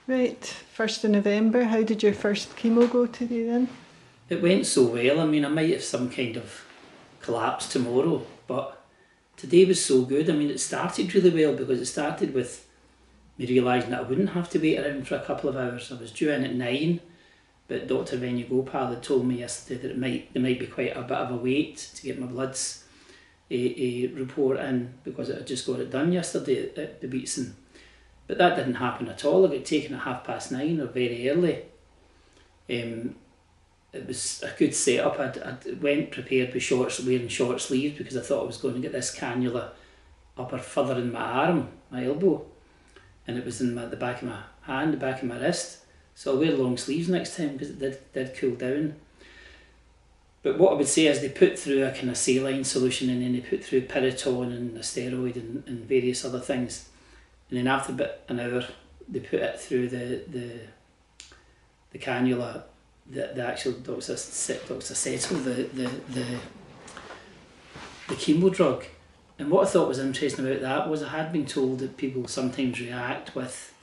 Right, 1st of November, how did your first chemo go today then? It went so well. I mean, I might have some kind of collapse tomorrow, but today was so good. I mean, it started really well because it started with me realising that I wouldn't have to wait around for a couple of hours. I was due in at 9, but Dr. Venugopal had told me yesterday that there might be quite a bit of a wait to get my bloods a report in because I had just got it done yesterday at the Beatson. But that didn't happen at all. I got taken at 9:30 or very early. It was a good setup. I went prepared with wearing short sleeves because I thought I was going to get this cannula up or further in my arm, my elbow, and it was in the back of my hand, the back of my wrist. So I'll wear long sleeves next time because it did cool down. But what I would say is they put through a kind of saline solution and then they put through Piriton and a steroid and various other things. And then after about an hour, they put it through the cannula, the actual Dr. Settle, the chemo drug. And what I thought was interesting about that was I had been told that people sometimes react with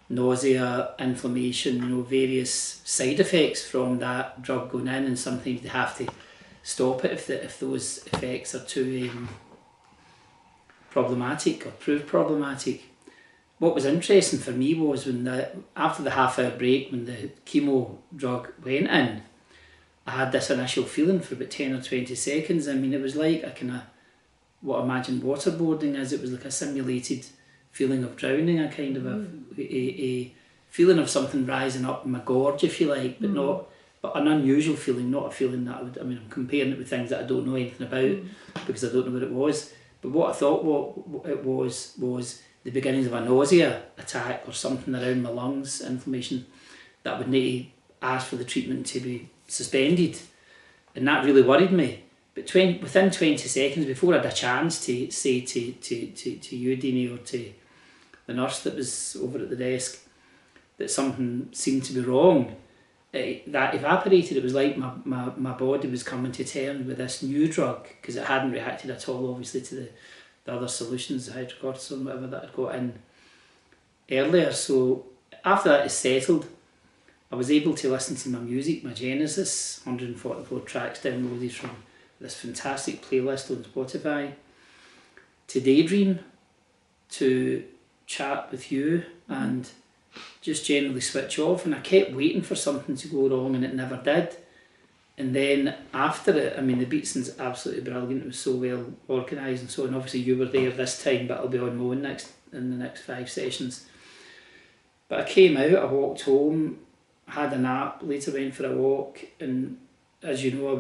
nausea, inflammation, various side effects from that drug going in, and sometimes they have to stop it if those effects are too problematic or prove problematic. What was interesting for me was after the half-hour break, when the chemo drug went in, I had this initial feeling for about 10 or 20 seconds. I mean, it was like a kind of, what I imagine waterboarding is. It was like a simulated feeling of drowning, a kind of a feeling of something rising up in my gorge, if you like, but an unusual feeling, not a feeling that I'm comparing it with things that I don't know anything about because I don't know what it was. But what I thought it was the beginnings of a nausea attack or something around my lungs, inflammation, that would need to ask for the treatment to be suspended. And that really worried me. But within 20 seconds, before I had a chance to say to you, Deanie, or to the nurse that was over at the desk, that something seemed to be wrong, that evaporated. It was like my body was coming to terms with this new drug because it hadn't reacted at all, obviously, to the other solutions, the hydrocortisone, whatever that had got in earlier. So after that is settled, I was able to listen to my music, my Genesis, 144 tracks downloaded from this fantastic playlist on Spotify, to daydream, to chat with you, and just generally switch off. And I kept waiting for something to go wrong and it never did. And then after it, I mean, the Beatson's absolutely brilliant. It was so well organised and so on. Obviously you were there this time, but I'll be on my own in the next 5 sessions. But I came out, I walked home, had a nap, later went for a walk, and as you know,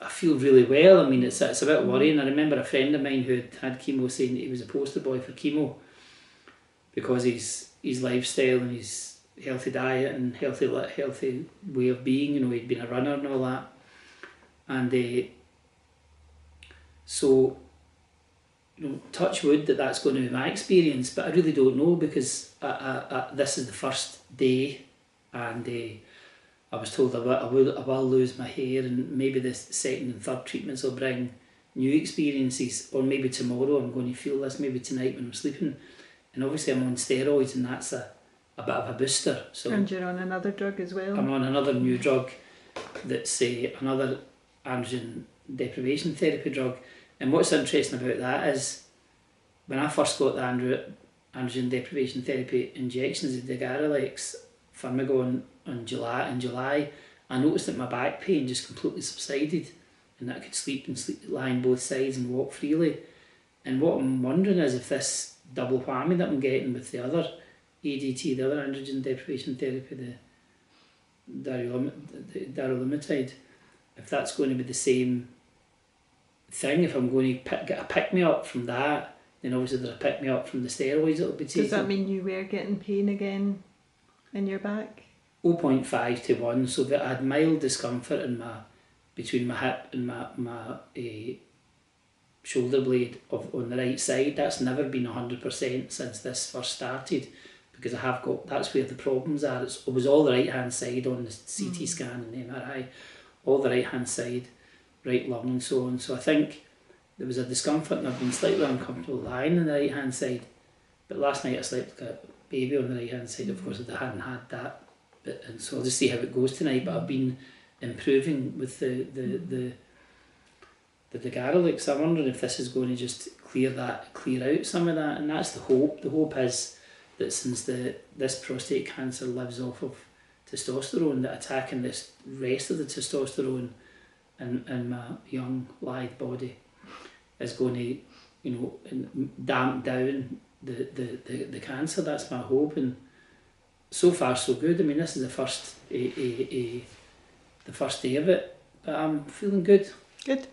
I feel really well. I mean, it's a bit worrying. I remember a friend of mine who had chemo saying that he was a poster boy for chemo because his lifestyle and his healthy diet and healthy way of being, he'd been a runner and all that. And so, touch wood that's going to be my experience, but I really don't know because this is the first day, and I was told I will lose my hair, and maybe the second and third treatments will bring new experiences, or maybe tomorrow I'm going to feel this, maybe tonight when I'm sleeping. And obviously I'm on steroids, and that's a bit of a booster. So, and you're on another drug as well? I'm on another new drug that's another androgen deprivation therapy drug. And what's interesting about that is when I first got the androgen deprivation therapy injections, the Garalex Firmagon in July, I noticed that my back pain just completely subsided and that I could sleep lie on both sides and walk freely. And what I'm wondering is if this double whammy that I'm getting with the other ADT, the other androgen deprivation therapy, the darolutamide, if that's going to be the same thing, if I'm going to get a pick-me-up from that, then obviously there's a pick-me-up from the steroids that will be taken. Does that mean you were getting pain again in your back? 0.5 to 1, so that I had mild discomfort between my hip and my shoulder blade on the right side. That's never been 100% since this first started, because that's where the problems are. It was all the right hand side on the CT scan and the MRI, all the right hand side, right lung and so on. So I think there was a discomfort, and I've been slightly uncomfortable lying on the right hand side. But last night I slept baby on the right hand side. Of course, I hadn't had that, and so I'll just see how it goes tonight. But I've been improving with the garlic, so I'm wondering if this is going to just clear out some of that, and that's the hope. The hope is that since this prostate cancer lives off of testosterone, that attacking this rest of the testosterone in my young lithe body is going to damp down the cancer. That's my hope, and so far so good. I mean, this is the first the first day of it, but I'm feeling good. Good.